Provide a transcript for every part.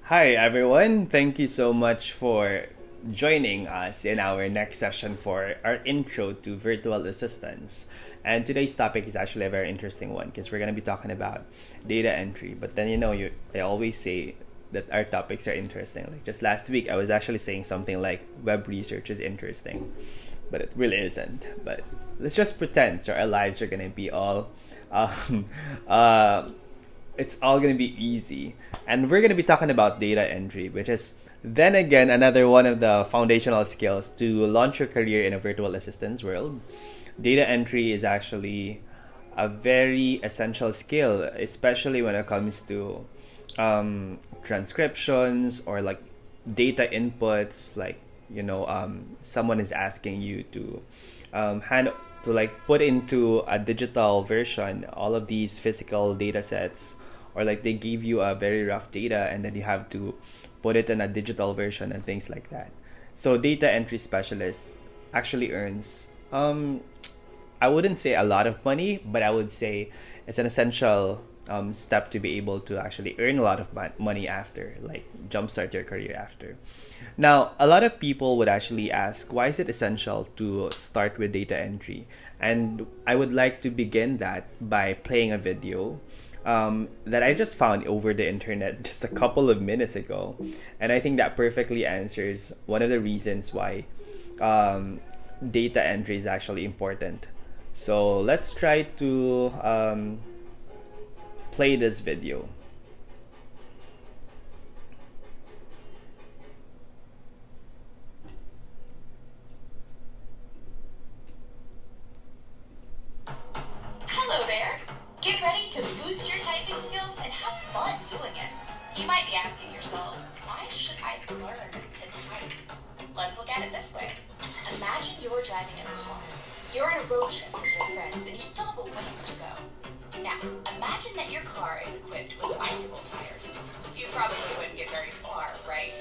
Hi, everyone. Thank you so much for joining us in our next session for our intro to virtual assistants. And today's topic is actually a very interesting one because we're going to be talking about data entry. But then, I always say that our topics are interesting. Like just last week, I was actually saying something like web research is interesting, but it really isn't. But let's just pretend so our lives are going to be all um, uh, it's all going to be easy. And we're going to be talking about data entry, which is then again another one of the foundational skills to launch your career in a virtual assistance world. Data entry is actually a very essential skill, especially when it comes to transcriptions or like data inputs, like someone is asking you to hand to like put into a digital version all of these physical data sets, or like they give you a very rough data and then you have to put it in a digital version and things like that. So data entry specialist actually earns I wouldn't say a lot of money, but I would say it's an essential step to be able to actually earn a lot of money after, like jumpstart your career after. Now, a lot of people would actually ask, why is it essential to start with data entry? And I would like to begin that by playing a video that I just found over the internet just a couple of minutes ago. And I think that perfectly answers one of the reasons why data entry is actually important. So let's try to play this video. Hello there! Get ready to boost your typing skills and have fun doing it. You might be asking yourself, why should I learn to type? Let's look at it this way. Imagine you're driving a car. You're on a road trip with your friends and you still have a ways to go. Now, imagine that your car is equipped with bicycle tires. You probably wouldn't get very far, right?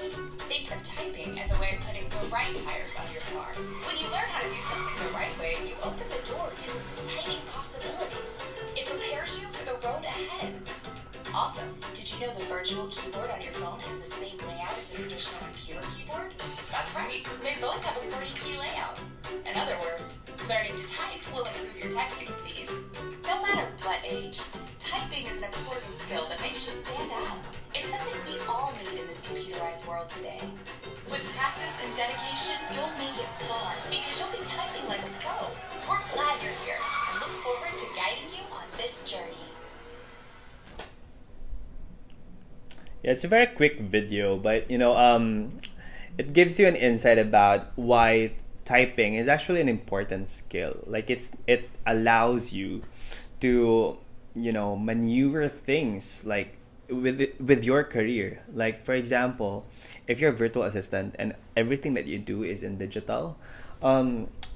Think of typing as a way of putting the right tires on your car. When you learn how to do something the right way, you open the door to exciting possibilities. It prepares you for the road ahead. Also, did you know the virtual keyboard on your phone has the same layout as a traditional computer keyboard? That's right, they both have a QWERTY key layout. In other words, learning to type will improve your texting speed. No matter what age, typing is an important skill that makes you stand out. It's something we all need in this computerized world today. With practice and dedication, you'll make it far because you'll be typing like a pro. We're glad you're here and look forward to guiding you on this journey. Yeah, it's a very quick video, but it gives you an insight about why typing is actually an important skill. Like it allows you to maneuver things like with your career. Like for example, if you're a virtual assistant and everything that you do is in digital,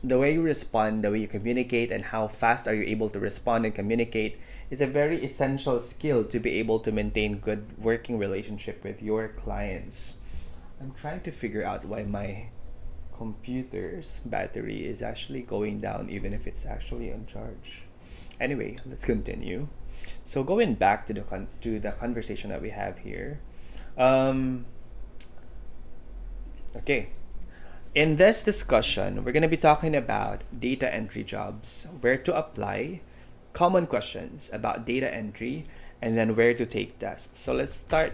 the way you respond, the way you communicate, and how fast are you able to respond and communicate is a very essential skill to be able to maintain good working relationship with your clients. I'm trying to figure out why my computer's battery is actually going down even if it's actually on charge. Anyway, let's continue. So going back to the conversation that we have here. Okay, in this discussion, we're going to be talking about data entry jobs, where to apply, common questions about data entry, and then where to take tests. So let's start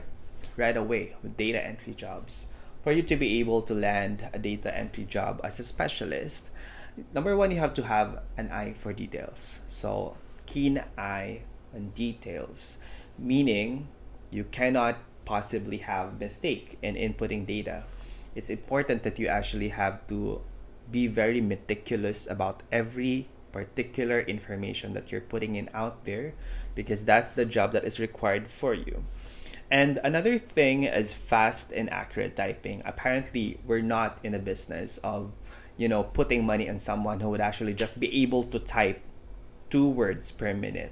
right away with data entry jobs. For you to be able to land a data entry job as a specialist, number one, you have to have an eye for details. So keen eye on details, meaning you cannot possibly have mistake in inputting data. It's important that you actually have to be very meticulous about every particular information that you're putting in out there, because that's the job that is required for you. And another thing is fast and accurate typing. Apparently, we're not in a business of, putting money on someone who would actually just be able to type 2 words per minute.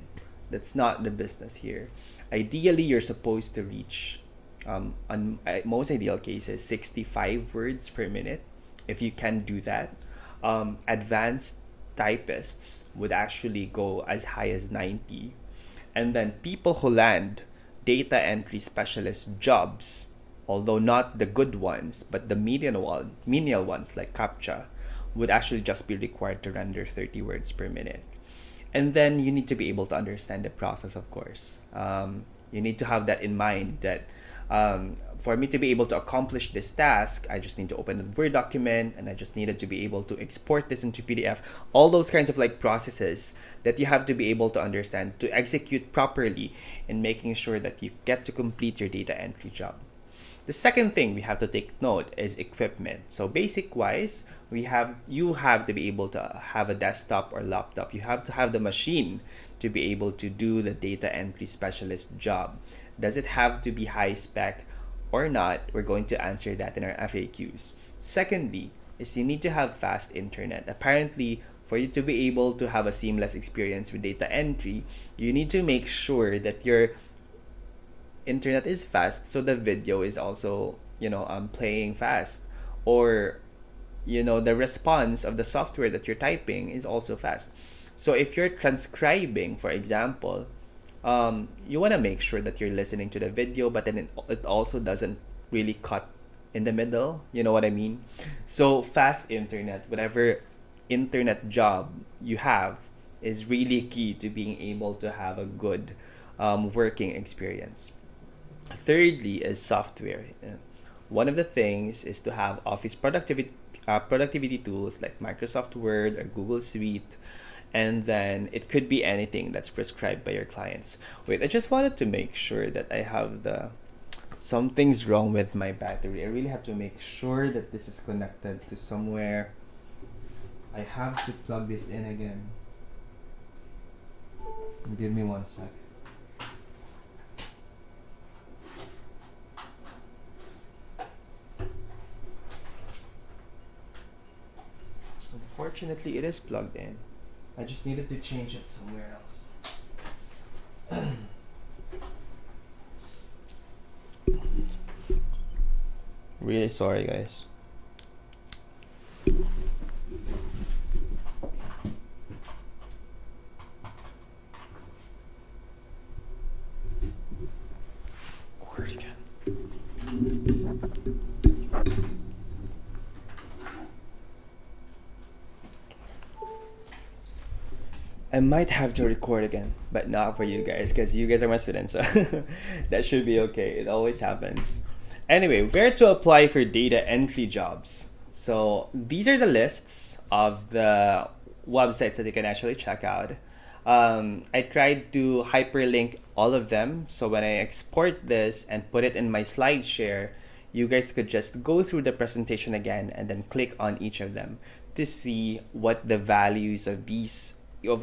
That's not the business here. Ideally, you're supposed to reach, on most ideal cases, 65 words per minute. If you can do that, advanced typists would actually go as high as 90. And then people who land data entry specialist jobs although not the good ones, but the menial ones like CAPTCHA would actually just be required to render 30 words per minute. And then you need to be able to understand the process, of course. You need to have that in mind that for me to be able to accomplish this task, I just need to open the Word document and I just needed to be able to export this into PDF. All those kinds of like processes that you have to be able to understand to execute properly in making sure that you get to complete your data entry job. The second thing we have to take note is equipment. So basic wise, you have to be able to have a desktop or laptop. You have to have the machine to be able to do the data entry specialist job. Does it have to be high spec or not? We're going to answer that in our FAQs. Secondly, is you need to have fast internet. Apparently, for you to be able to have a seamless experience with data entry, you need to make sure that your internet is fast, so the video is also playing fast, or the response of the software that you're typing is also fast. So if you're transcribing, for example, you want to make sure that you're listening to the video, but then it also doesn't really cut in the middle, you know what I mean? So fast internet, whatever internet job you have, is really key to being able to have a good working experience. Thirdly is software. One of the things is to have office productivity tools like Microsoft Word or Google Suite, and then it could be anything that's prescribed by your clients. Wait, I just wanted to make sure that I have something's wrong with my battery. I really have to make sure that this is connected to somewhere. I have to plug this in again. Give me 1 sec. Unfortunately, it is plugged in. I just needed to change it somewhere else. Really sorry, guys. Word again. I might have to record again, but not for you guys, because you guys are my students, so that should be okay. It always happens. Anyway, where to apply for data entry jobs. So these are the lists of the websites that you can actually check out. I tried to hyperlink all of them, so when I export this and put it in my slide share, you guys could just go through the presentation again and then click on each of them to see what the values of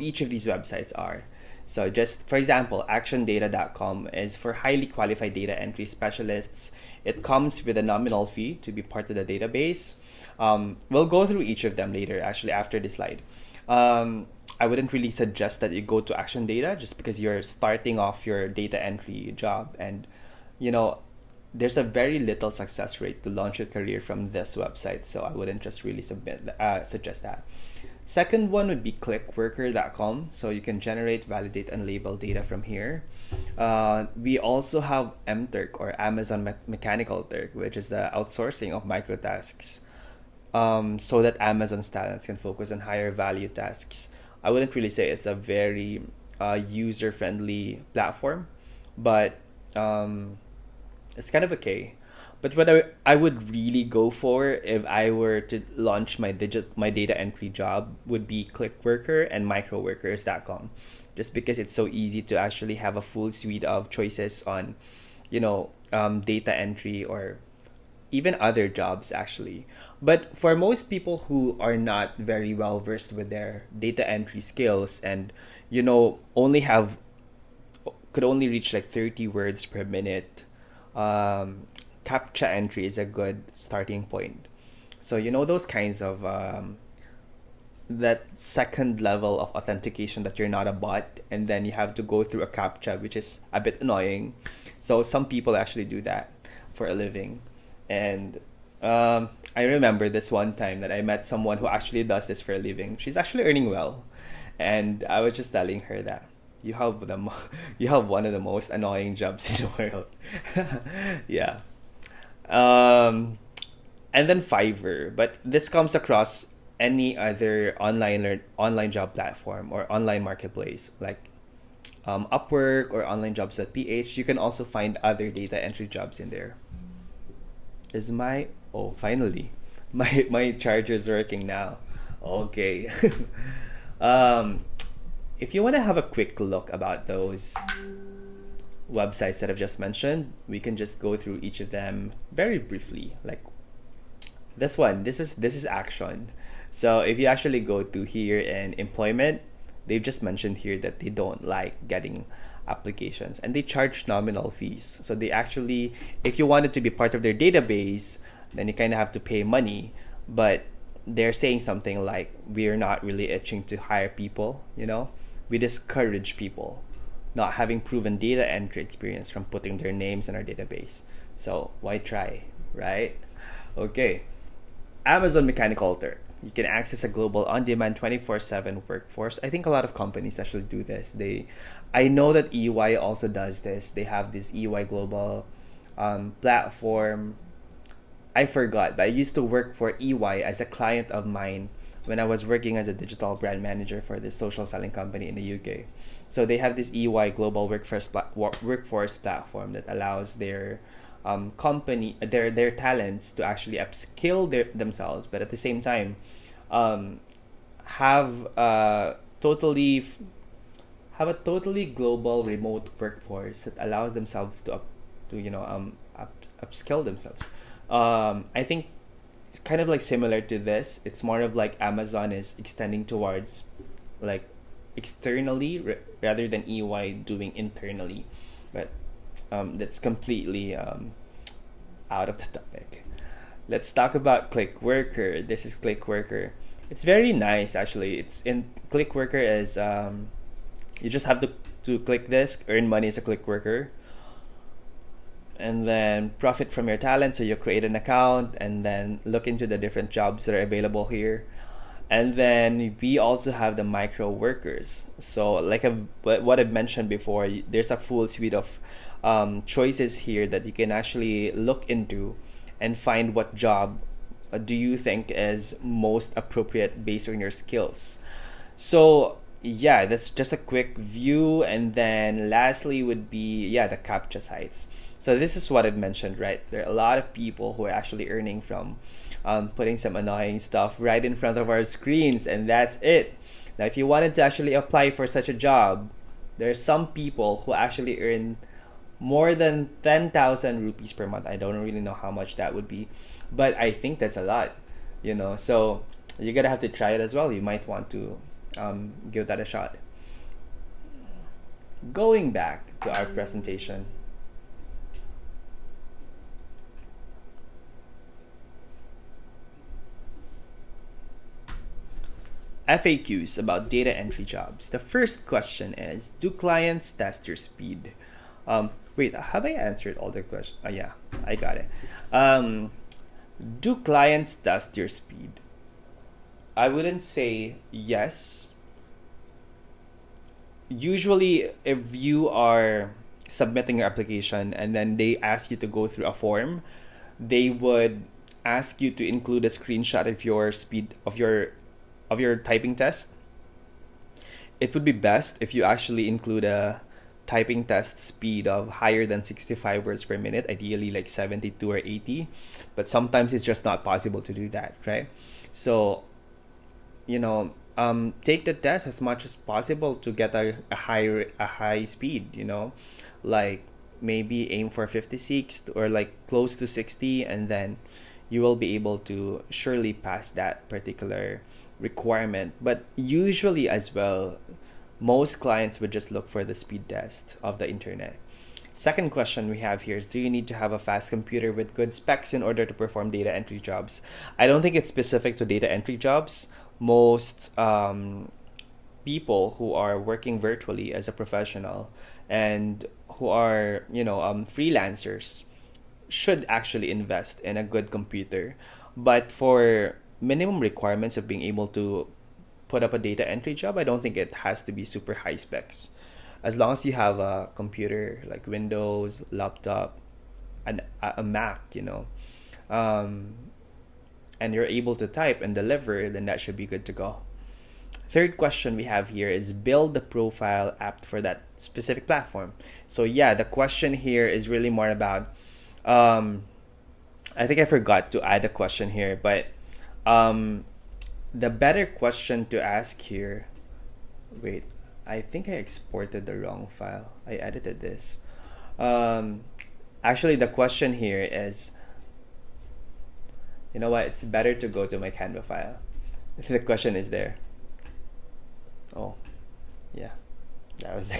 each of these websites are. So just for example, actiondata.com is for highly qualified data entry specialists. It comes with a nominal fee to be part of the database. We'll go through each of them later, actually, after this slide. I wouldn't really suggest that you go to Action Data just because you're starting off your data entry job, and there's a very little success rate to launch your career from this website, so I wouldn't just really suggest that. Second one would be clickworker.com. So you can generate, validate, and label data from here. We also have MTurk, or Amazon Mechanical Turk, which is the outsourcing of microtasks, so that Amazon's talents can focus on higher value tasks. I wouldn't really say it's a very user-friendly platform, but it's kind of okay. But what I would really go for if I were to launch my data entry job would be Clickworker and microworkers.com, just because it's so easy to actually have a full suite of choices on, data entry or even other jobs actually. But for most people who are not very well versed with their data entry skills and could only reach like 30 words per minute, CAPTCHA entry is a good starting point. So those kinds of that second level of authentication that you're not a bot, and then you have to go through a CAPTCHA, which is a bit annoying. So some people actually do that for a living. And I remember this one time that I met someone who actually does this for a living. She's actually earning well, and I was just telling her that you have one of the most annoying jobs in the world. Yeah. um, and then Fiverr. But this comes across any other online job platform or online marketplace like Upwork or onlinejobs.ph. You can also find other data entry jobs in there. Is my oh finally my charger's working now. Okay. um, if you want to have a quick look about those websites that I've just mentioned, we can just go through each of them very briefly. Like this one, this is Action. So if you actually go to here in employment, they've just mentioned here that they don't like getting applications and they charge nominal fees. So they actually, if you wanted to be part of their database, then you kind of have to pay money. But they're saying something like, we're not really itching to hire people, you know? We discourage people not having proven data entry experience from putting their names in our database. So why try, right? Okay. Amazon Mechanical Turk. You can access a global on-demand 24/7 workforce. I think a lot of companies actually do this. I know that EY also does this. They have this EY global platform. I forgot, but I used to work for EY as a client of mine when I was working as a digital brand manager for this social selling company in the UK. So they have this EY global workforce platform that allows their company their talents to actually upskill themselves, but at the same time um, have a totally have a totally global remote workforce that allows themselves to upskill themselves. I think it's kind of like similar to this. It's more of like Amazon is extending towards like externally rather than EY doing internally, but that's completely out of the topic. Let's talk about ClickWorker. This is ClickWorker. It's very nice actually. It's in ClickWorker is you just have to click this, earn money as a ClickWorker, and then profit from your talent. So you create an account and then look into the different jobs that are available here. And then we also have the micro workers. So like what I've mentioned before, there's a full suite of choices here that you can actually look into and find what job do you think is most appropriate based on your skills. So yeah, that's just a quick view. And then lastly would be, yeah, the CAPTCHA sites. So this is what I've mentioned, right? There are a lot of people who are actually earning from putting some annoying stuff right in front of our screens, and that's it. Now, if you wanted to actually apply for such a job, there are some people who actually earn more than 10,000 rupees per month. I don't really know how much that would be, but I think that's a lot, you know. So you're gonna have to try it as well. You might want to give that a shot. Going back to our presentation. FAQs about data entry jobs. The first question is, do clients test your speed? Wait, have I answered all the questions? Oh, yeah, I got it. Do clients test your speed? I wouldn't say yes. Usually, if you are submitting your application and then they ask you to go through a form, they would ask you to include a screenshot of your speed of your typing test. It would be best if you actually include a typing test speed of higher than 65 words per minute, ideally like 72 or 80. But sometimes it's just not possible to do that, right? So, take the test as much as possible to get a high speed, like maybe aim for 56 or like close to 60, and then you will be able to surely pass that particular requirement. But usually as well, most clients would just look for the speed test of the internet. Second question we have here is, do you need to have a fast computer with good specs in order to perform data entry jobs? I don't think it's specific to data entry jobs. Most people who are working virtually as a professional and who are, freelancers should actually invest in a good computer. But for minimum requirements of being able to put up a data entry job, I don't think it has to be super high specs. As long as you have a computer like Windows, laptop, a Mac, um, and you're able to type and deliver, then that should be good to go. Third question we have here is build the profile apt for that specific platform. So yeah, the question here is really more about, um, I think I forgot to add a question here, but um, the better question to ask here, wait, I think I exported the wrong file. I edited this. Um, Actually, the question here is, you know what? It's better to go to my Canva file. If the question is there. Oh, yeah, that was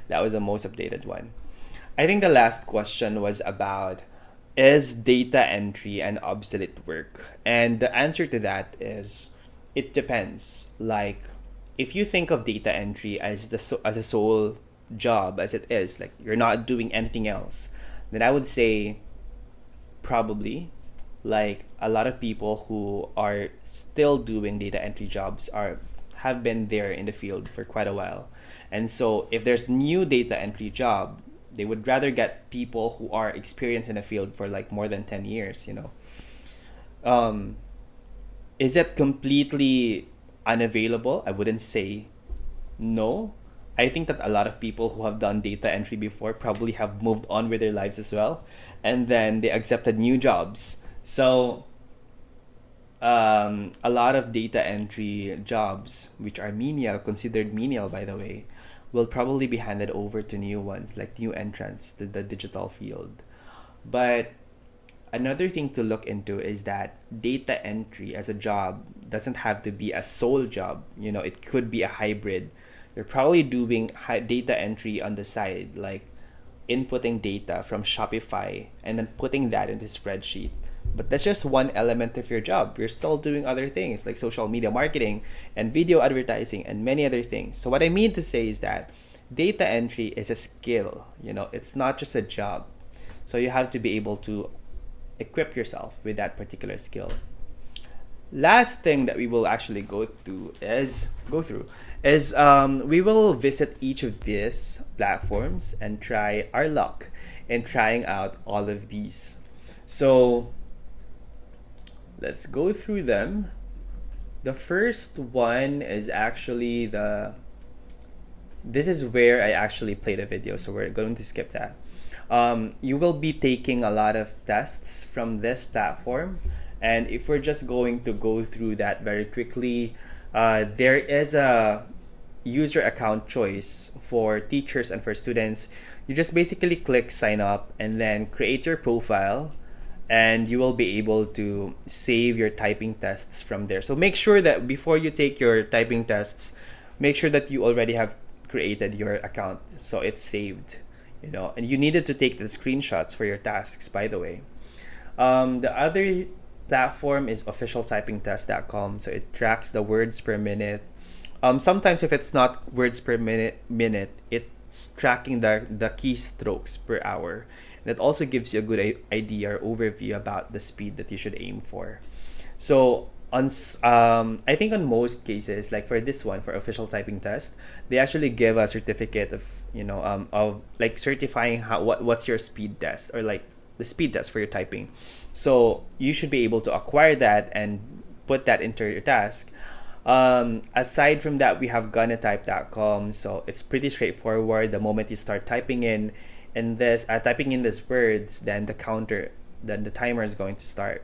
that was the most updated one. I think the last question was about, is data entry an obsolete work? And the answer to that is, it depends. Like, if you think of data entry as as a sole job as it is, like you're not doing anything else, then I would say probably, like a lot of people who are still doing data entry jobs are have been there in the field for quite a while. And so if there's new data entry job, they would rather get people who are experienced in the field for like more than 10 years, um is it completely unavailable? I wouldn't say no. I think that a lot of people who have done data entry before probably have moved on with their lives as well, and then they accepted new jobs. So a lot of data entry jobs, which are menial, considered menial by the way, will probably be handed over to new ones, like new entrants to the digital field. But another thing to look into is that data entry as a job doesn't have to be a sole job. It could be a hybrid. You're probably doing data entry on the side, like inputting data from Shopify and then putting that into spreadsheet. But that's just one element of your job. You're still doing other things like social media marketing and video advertising and many other things. So what I mean to say is that data entry is a skill. It's not just a job. So you have to be able to equip yourself with that particular skill. Last thing that we will actually go through is we will visit each of these platforms and try our luck in trying out all of these. So let's go through them. The first one is actually this is where I actually played a video, so we're going to skip that. You will be taking a lot of tests from this platform, and if we're just going to go through that very quickly, there is a user account choice for teachers and for students. You just basically click sign up and then create your profile, and you will be able to save your typing tests from there. So make sure that before you take your typing tests, make sure that you already have created your account so it's saved. And you needed to take the screenshots for your tasks, by the way. The other platform is officialtypingtest.com. So it tracks the words per minute. Sometimes if it's not words per minute, it's tracking the keystrokes per hour. And it also gives you a good idea or overview about the speed that you should aim for. So I think on most cases, like for this one, for official typing test, they actually give a certificate of like certifying what's your speed test, or like the speed test for your typing. So you should be able to acquire that and put that into your task. Aside from that, we have gonnatype.com. So it's pretty straightforward. The moment you start typing in these words, then the timer is going to start.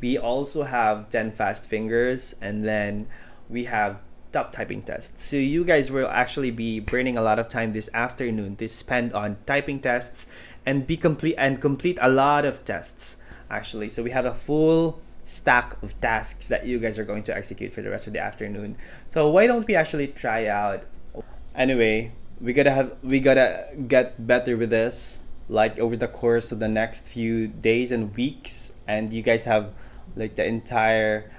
We also have 10 fast fingers, and then we have top typing tests. So you guys will actually be burning a lot of time this afternoon to spend on typing tests and complete a lot of tests actually. So we have a full stack of tasks that you guys are going to execute for the rest of the afternoon. So why don't we actually try out? Anyway, we gotta get better with this, like over the course of the next few days and weeks, and you guys have like the entire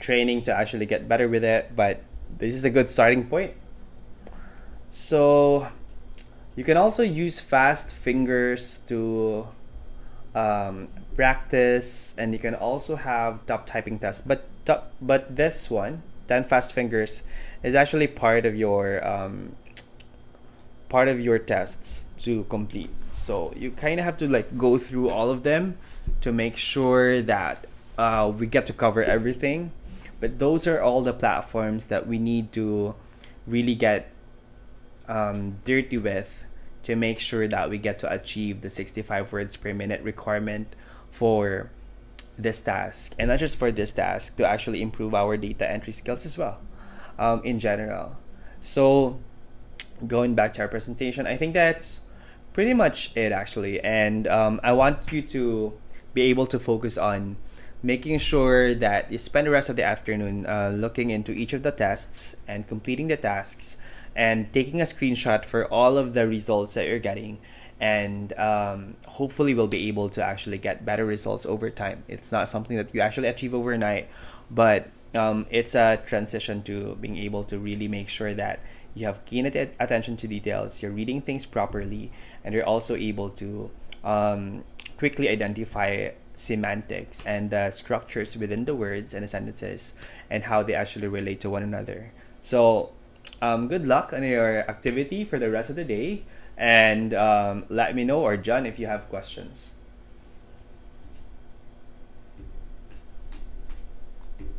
training to actually get better with it. But this is a good starting point. So you can also use fast fingers to practice, and you can also have top typing tests. But this one, 10 fast fingers, is actually part of your part of your tests to complete. So you kind of have to like go through all of them to make sure that we get to cover everything. But those are all the platforms that we need to really get dirty with to make sure that we get to achieve the 65 words per minute requirement for this task. And not just for this task, to actually improve our data entry skills as well, in general. So, going back to our presentation, I think that's pretty much it actually. And I want you to be able to focus on making sure that you spend the rest of the afternoon looking into each of the tests and completing the tasks and taking a screenshot for all of the results that you're getting. And hopefully we'll be able to actually get better results over time. It's not something that you actually achieve overnight, but it's a transition to being able to really make sure that you have keen attention to details, you're reading things properly, and you're also able to quickly identify semantics and the structures within the words and the sentences and how they actually relate to one another. So, good luck on your activity for the rest of the day, and let me know, or John, if you have questions.